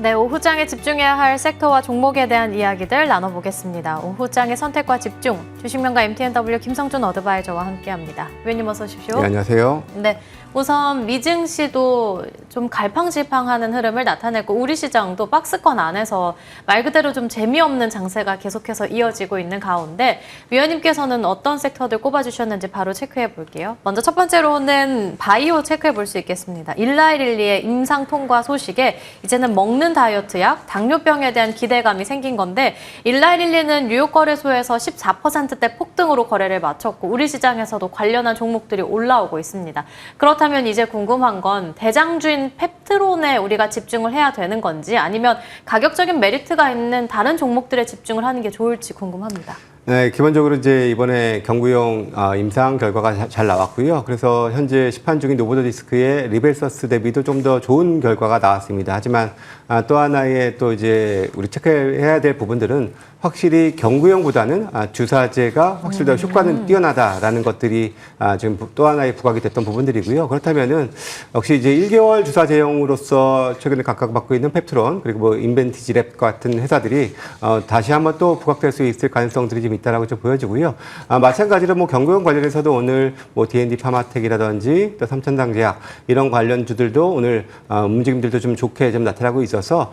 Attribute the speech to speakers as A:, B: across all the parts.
A: 네, 오후장에 집중해야 할 섹터와 종목에 대한 이야기들 나눠보겠습니다. 오후장의 선택과 집중, 주식명가 MTNW 김성준 어드바이저와 함께합니다. 위원님 어서 오십시오.
B: 네, 안녕하세요.
A: 네, 우선 미증시도 좀 갈팡질팡하는 흐름을 나타냈고 우리 시장도 박스권 안에서 말 그대로 좀 재미없는 장세가 계속해서 이어지고 있는 가운데 위원님께서는 어떤 섹터들 꼽아주셨는지 바로 체크해 볼게요. 먼저 첫 번째로는 바이오 체크해 볼 수 있겠습니다. 일라이릴리의 임상 통과 소식에 이제는 먹는 다이어트 약, 당뇨병에 대한 기대감이 생긴 건데 일라이릴리는 뉴욕 거래소에서 14%대 폭등으로 거래를 마쳤고 우리 시장에서도 관련한 종목들이 올라오고 있습니다. 그렇다면 이제 궁금한 건 대장주인 펩트론에 우리가 집중을 해야 되는 건지 아니면 가격적인 메리트가 있는 다른 종목들에 집중을 하는 게 좋을지 궁금합니다.
B: 네, 기본적으로 이제 이번에 경구용 임상 결과가 잘 나왔고요. 그래서 현재 시판 중인 노보노디스크의 리벨서스 대비도 좀 더 좋은 결과가 나왔습니다. 하지만 또 하나의 또 이제 우리 체크해야 될 부분들은 확실히 경구용보다는 주사제가 확실히 더 효과는 뛰어나다라는 것들이 지금 또 하나의 부각이 됐던 부분들이고요. 그렇다면은 역시 이제 1개월 주사제형으로서 최근에 각광받고 있는 펩트론 그리고 뭐 인벤티지랩 같은 회사들이 다시 한번 또 부각될 수 있을 가능성들이 좀 있다라고 좀 보여지고요. 마찬가지로 뭐 경구용 관련해서도 오늘 뭐 D&D 파마텍이라든지 또 삼천당제약 이런 관련주들도 오늘 움직임들도 좀 좋게 좀 나타나고 있어서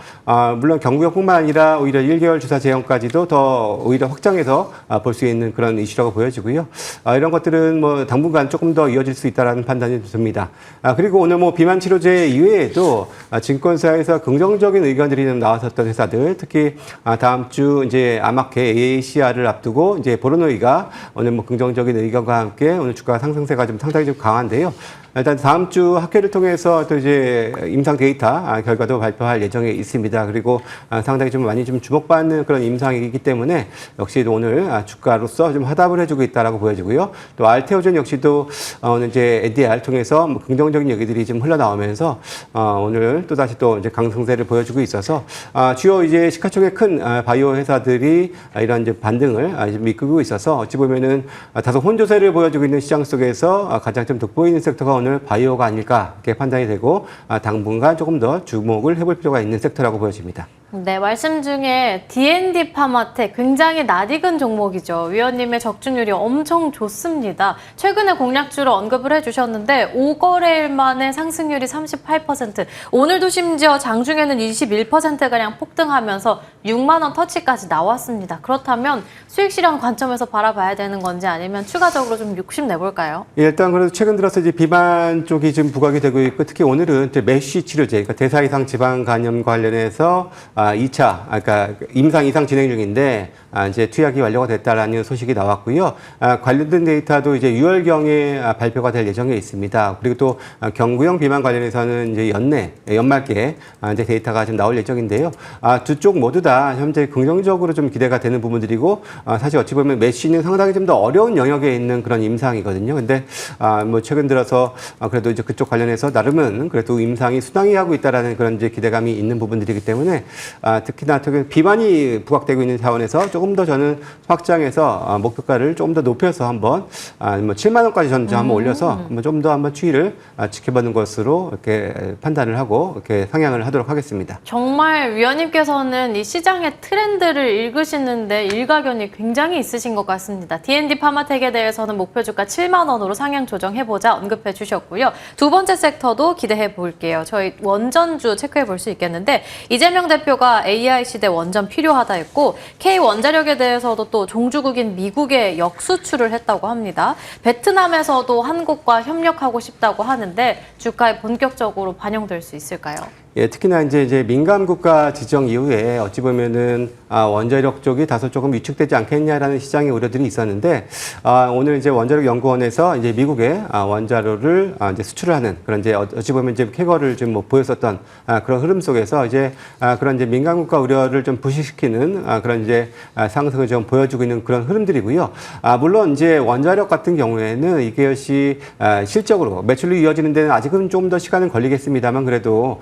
B: 물론 경구용뿐만 아니라 오히려 1개월 주사 제형까지도 더 오히려 확장해서 볼 수 있는 그런 이슈라고 보여지고요. 이런 것들은 뭐 당분간 조금 더 이어질 수 있다라는 판단이 듭니다. 그리고 오늘 뭐 비만 치료제 이외에도 증권사에서 긍정적인 의견들이 좀 나왔었던 회사들, 특히 다음 주 이제 아마케 AACR을 앞두고 이제 보르노이가 오늘 뭐 긍정적인 의견과 함께 오늘 주가 상승세가 좀 상당히 좀 강한데요. 일단 다음 주 학회를 통해서 또 이제 임상 데이터 결과도 발표할 예정에 있습니다. 그리고 상당히 좀 많이 좀 주목받는 그런 임상이기 때문에 역시 오늘 주가로서 좀 화답을 해주고 있다라고 보여지고요. 또 알테오젠 역시도 오늘 이제 NDR 통해서 뭐 긍정적인 얘기들이 좀 흘러나오면서 오늘 또 다시 또 이제 강승세를 보여주고 있어서 주요 이제 시가총액 큰 바이오 회사들이 이런 이제 반등을 좀 이끌고 있어서 어찌 보면은 다소 혼조세를 보여주고 있는 시장 속에서 가장 좀 돋보이는 섹터가 오늘 바이오가 아닐까 이렇게 판단이 되고 당분간 조금 더 주목을 해볼 필요가 있는 섹터라고 보여집니다.
A: 네, 말씀 중에 D&D 파마텍 굉장히 낯익은 종목이죠. 위원님의 적중률이 엄청 좋습니다. 최근에 공략주로 언급을 해주셨는데 5거래일 만에 상승률이 38%, 오늘도 심지어 장중에는 21%가량 폭등하면서 6만 원 터치까지 나왔습니다. 그렇다면 수익 실현 관점에서 바라봐야 되는 건지 아니면 추가적으로 좀 욕심내볼까요?
B: 예, 일단 그래도 최근 들어서 이제 비만 쪽이 지금 부각이 되고 있고 특히 오늘은 이제 메쉬 치료제, 그러니까 대사 이상 지방 간염 관련해서 2차, 그러니까 임상 이상 진행 중인데 이제 투약이 완료가 됐다라는 소식이 나왔고요. 관련된 데이터도 이제 6월경에 발표가 될 예정에 있습니다. 그리고 또 경구용 비만 관련해서는 이제 연말께 이제 데이터가 좀 나올 예정인데요. 두 쪽 모두 다 현재 긍정적으로 좀 기대가 되는 부분들이고 사실 어찌 보면 메쉬는 상당히 좀 더 어려운 영역에 있는 그런 임상이거든요. 근데 뭐 최근 들어서 그래도 이제 그쪽 관련해서 나름은 그래도 임상이 순항이하고 있다라는 그런 이제 기대감이 있는 부분들이기 때문에 특히나 비만이 부각되고 있는 차원에서 조금 더 저는 확장해서 목표가를 조금 더 높여서 한번 뭐 7만 원까지 저는 한번 올려서 좀 더 한번 추이를 지켜보는 것으로 이렇게 판단을 하고 이렇게 상향을 하도록 하겠습니다.
A: 정말 위원님께서는 이 시장의 트렌드를 읽으시는데 일가견이 굉장히 있으신 것 같습니다. D&D 파마텍에 대해서는 목표 주가 7만 원으로 상향 조정해보자 언급해 주셨고요. 두 번째 섹터도 기대해 볼게요. 저희 원전주 체크해 볼 수 있겠는데 이재명 대표가 AI 시대 원전 필요하다 했고 K원자력에 대해서도 또 종주국인 미국에 역수출을 했다고 합니다. 베트남에서도 한국과 협력하고 싶다고 하는데 주가에 본격적으로 반영될 수 있을까요?
B: 예, 특히나 이제 민감 국가 지정 이후에 어찌 보면은 원자력 쪽이 다소 조금 위축되지 않겠냐라는 시장의 우려들이 있었는데 오늘 이제 원자력 연구원에서 이제 미국에 원자로를 이제 수출을 하는 그런 이제 어찌 보면 이제 쾌거를 좀 뭐 보였었던 그런 흐름 속에서 이제 그런 이제 민감 국가 우려를 좀 부식시키는 그런 이제 상승을 좀 보여주고 있는 그런 흐름들이고요. 물론 이제 원자력 같은 경우에는 이것이 실적으로 매출로 이어지는 데는 아직은 좀 더 시간은 걸리겠습니다만 그래도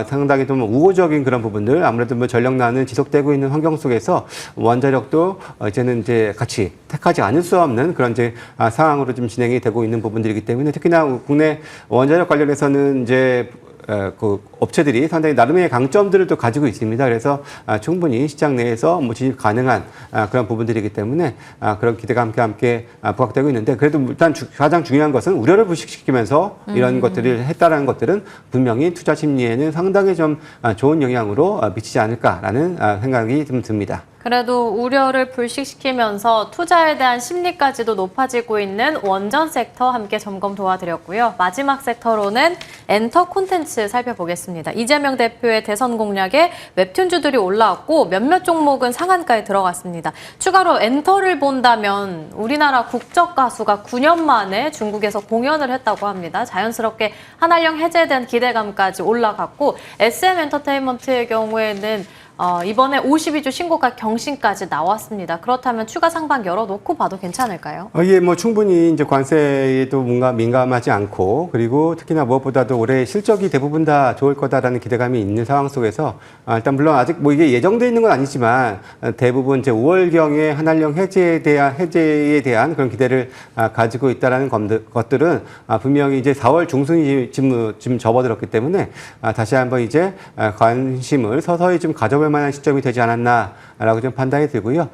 B: 상당히 좀 우호적인 그런 부분들, 아무래도 뭐 전력난은 지속되고 있는 환경 속에서 원자력도 이제는 이제 같이 택하지 않을 수 없는 그런 이제 상황으로 좀 진행이 되고 있는 부분들이기 때문에 특히나 국내 원자력 관련해서는 이제 그 업체들이 상당히 나름의 강점들을 또 가지고 있습니다. 그래서 충분히 시장 내에서 뭐 진입 가능한 그런 부분들이기 때문에 그런 기대가 함께 부각되고 있는데 그래도 일단 가장 중요한 것은 우려를 불식시키면서 이런 것들을 했다라는 것들은 분명히 투자 심리에는 상당히 좀 좋은 영향으로 미치지 않을까라는 생각이 좀 듭니다.
A: 그래도 우려를 불식시키면서 투자에 대한 심리까지도 높아지고 있는 원전 섹터 함께 점검 도와드렸고요. 마지막 섹터로는 엔터 콘텐츠 살펴보겠습니다. 이재명 대표의 대선 공략에 웹툰주들이 올라왔고 몇몇 종목은 상한가에 들어갔습니다. 추가로 엔터를 본다면 우리나라 국적 가수가 9년 만에 중국에서 공연을 했다고 합니다. 자연스럽게 한한령 해제에 대한 기대감까지 올라갔고 SM 엔터테인먼트의 경우에는 이번에 52주 신고가 경신까지 나왔습니다. 그렇다면 추가 상방 열어놓고 봐도 괜찮을까요?
B: 예, 뭐 충분히 이제 관세에도 뭔가 민감하지 않고 그리고 특히나 무엇보다도 올해 실적이 대부분 다 좋을 거다라는 기대감이 있는 상황 속에서 일단 물론 아직 뭐 이게 예정돼 있는 건 아니지만 대부분 이제 5월경에 한한령 해제에 대한 그런 기대를 가지고 있다라는 것들은 분명히 이제 4월 중순이 지금 접어들었기 때문에 다시 한번 이제 관심을 서서히 좀 가져볼 만한 시점이 되지 않았나라고 좀 판단이 들고요.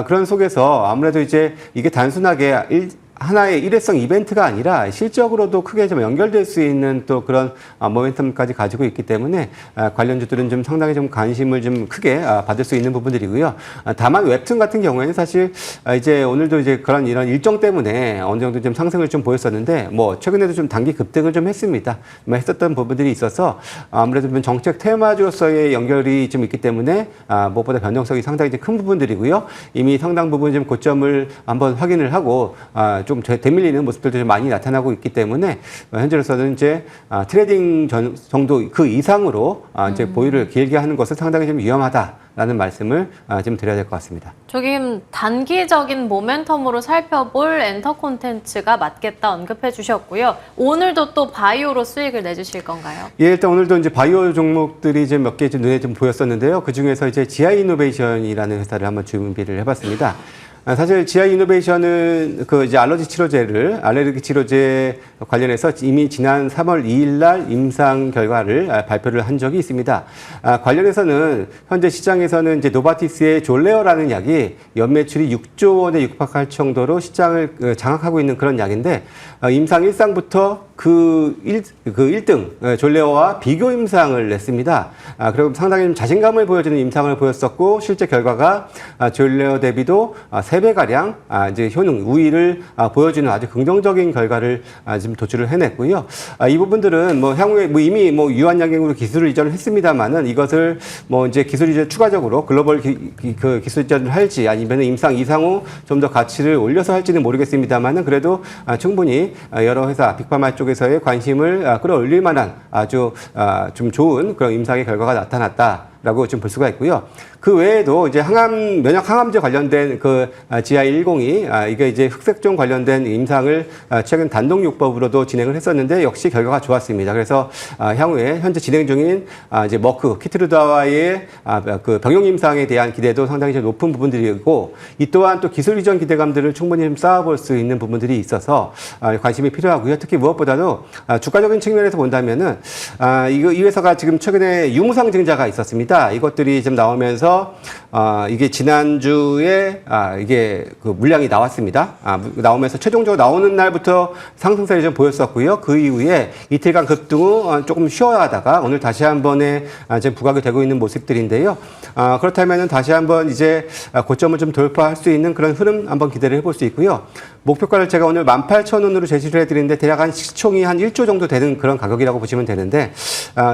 B: 그런 속에서 아무래도 이제 이게 단순하게 하나의 일회성 이벤트가 아니라 실적으로도 크게 좀 연결될 수 있는 또 그런 모멘텀까지 가지고 있기 때문에 관련주들은 좀 상당히 좀 관심을 좀 크게 받을 수 있는 부분들이고요. 다만 웹툰 같은 경우에는 사실 이제 오늘도 이제 그런 이런 일정 때문에 어느 정도 좀 상승을 좀 보였었는데 뭐 최근에도 좀 단기 급등을 좀 했습니다. 했었던 부분들이 있어서 아무래도 좀 정책 테마주로서의 연결이 좀 있기 때문에 무엇보다 변동성이 상당히 큰 부분들이고요. 이미 상당 부분 좀 고점을 한번 확인을 하고 좀 되밀리는 모습들도 좀 많이 나타나고 있기 때문에 현재로서는 이제 트레이딩 정도 그 이상으로 이제 보유를 길게 하는 것은 상당히 좀 위험하다라는 말씀을 좀 드려야 될 것 같습니다.
A: 조금 단기적인 모멘텀으로 살펴볼 엔터 콘텐츠가 맞겠다 언급해 주셨고요. 오늘도 또 바이오로 수익을 내주실 건가요?
B: 예, 일단 오늘도 이제 바이오 종목들이 이제 몇 개 좀 눈에 좀 보였었는데요. 그 중에서 이제 GI 이노베이션이라는 회사를 한번 준비를 해봤습니다. 사실 GI 이노베이션은 그 이제 알레르기 치료제 관련해서 이미 지난 3월 2일 날 임상 결과를 발표를 한 적이 있습니다. 관련해서는 현재 시장에서는 이제 노바티스의 졸레어라는 약이 연매출이 6조 원에 육박할 정도로 시장을 장악하고 있는 그런 약인데 임상 1상부터 그 1등 졸레어와 비교 임상을 냈습니다. 그리고 상당히 좀 자신감을 보여주는 임상을 보였었고 실제 결과가 졸레어 대비도 3배가량 이제 효능 우위를 보여주는 아주 긍정적인 결과를 지금 도출을 해냈고요. 이 부분들은 뭐 향후에 뭐 이미 뭐 유한양행으로 기술을 이전을 했습니다만은 이것을 뭐 이제 기술 이전 추가적으로 글로벌 그 기술 이전을 할지 아니면 임상 2상 후 좀 더 가치를 올려서 할지는 모르겠습니다만은 그래도 충분히 여러 회사 빅파마 쪽에서의 관심을 끌어올릴 만한 아주 좀 좋은 그런 임상의 결과가 나타났다라고 좀 볼 수가 있고요. 그 외에도 이제 면역 항암제 관련된 그 GI102 이게 이제 흑색종 관련된 임상을 최근 단독요법으로도 진행을 했었는데 역시 결과가 좋았습니다. 그래서 향후에 현재 진행 중인 이제 머크 키트루다와의 그 병용 임상에 대한 기대도 상당히 좀 높은 부분들이고 이 또한 또 기술 이전 기대감들을 충분히 좀 쌓아볼 수 있는 부분들이 있어서 관심이 필요하고요. 특히 무엇보다도 주가적인 측면에서 본다면은 이 회사가 지금 최근에 유무상 증자가 있었습니다. 이것들이 좀 나오면서 이게 지난주에 이게 그 물량이 나왔습니다. 나오면서 최종적으로 나오는 날부터 상승세를 좀 보였었고요. 그 이후에 이틀간 급등 후 조금 쉬어야 하다가 오늘 다시 한 번에 이제 부각이 되고 있는 모습들인데요. 그렇다면은 다시 한번 이제 고점을 좀 돌파할 수 있는 그런 흐름 한번 기대를 해볼 수 있고요. 목표가를 제가 오늘 18,000원으로 제시를 해드리는데 대략 한 시총이 한 1조 정도 되는 그런 가격이라고 보시면 되는데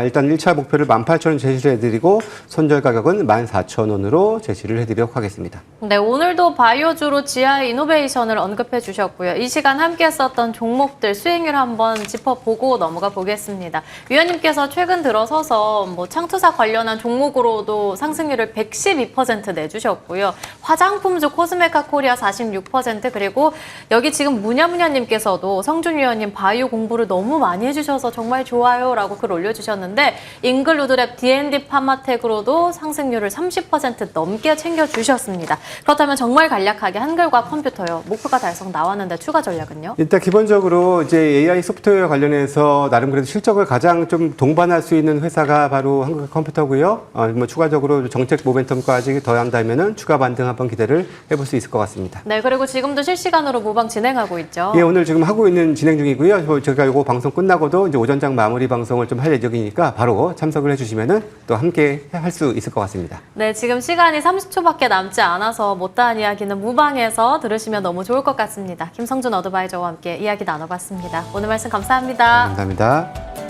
B: 일단 1차 목표를 18,000원 제시를 해드리고 손절 가격은 14,000원으로 제시를 해드리도록 하겠습니다.
A: 네, 오늘도 바이오주로 GI 이노베이션을 언급해 주셨고요. 이 시간 함께 했었던 종목들 수익률 한번 짚어보고 넘어가 보겠습니다. 위원님께서 최근 들어서서 뭐 창투사 관련한 종목으로도 상승률을 112% 내주셨고요. 화장품주 코스메카 코리아 46% 그리고 여기 지금 무냐무냐님께서도 성준 위원님 바이오 공부를 너무 많이 해주셔서 정말 좋아요 라고 글 올려주셨는데 잉글루드랩 D&D 파마텍 기획으로도 상승률을 30% 넘게 챙겨주셨습니다. 그렇다면 정말 간략하게 한글과 컴퓨터요. 목표가 달성 나왔는데 추가 전략은요?
B: 일단 기본적으로 이제 AI 소프트웨어 관련해서 나름 그래도 실적을 가장 좀 동반할 수 있는 회사가 바로 한국 컴퓨터고요. 뭐 추가적으로 정책 모멘텀까지 더한다면은 추가 반등 한번 기대를 해볼 수 있을 것 같습니다.
A: 네, 그리고 지금도 실시간으로 모방 진행하고 있죠.
B: 예, 오늘 지금 하고 있는 진행 중이고요. 제가 이거 방송 끝나고도 이제 오전장 마무리 방송을 좀 할 예정이니까 바로 참석을 해주시면은 또 함께 할 수 있을 것 같습니다.
A: 네, 지금 시간이 30초밖에 남지 않아서 못다한 이야기는 무방에서 들으시면 너무 좋을 것 같습니다. 김성준 어드바이저와 함께 이야기 나눠봤습니다. 오늘 말씀 감사합니다.
B: 감사합니다.